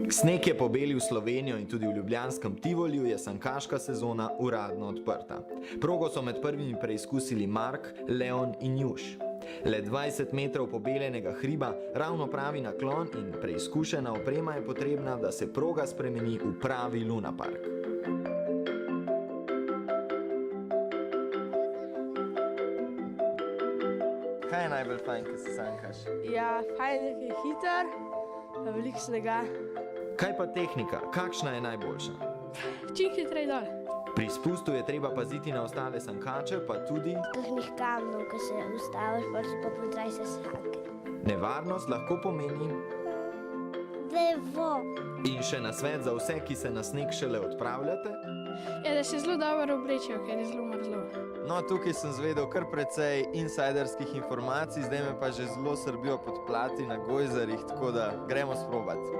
Sneg je pobelil Slovenijo in tudi v ljubljanskem Tivoliju je sankaška sezona uradno odprta. Progo so med prvimi preizkusili Mark, Leon in Juš. Le 20 metrov pobelenega hriba, ravno pravi naklon in preizkušena oprema je potrebna, da se proga spremeni v pravi lunapark. Kaj je najbolj fajn, ko se sankaš? Ja, fajn je, je hiter, pa veliko snega. Kaj pa tehnika? Kakšna je najboljša? Čim hitrej dol. Pri spustu je treba paziti na ostale sankače, pa tudi kakšnih kamnov, ko se ustaviš, pa potraj se sanke. nevarnost lahko pomeni Drevo. in še nasvet za vse, ki se na sneg šele odpravljate. Ja, da se zelo dobro oblečejo, ker je zelo mrzlo. No, tukaj sem zvedel kar precej insiderskih informacij, zdaj me pa že zelo srbijo podplati na gojzarjih, tako da gremo sprobati.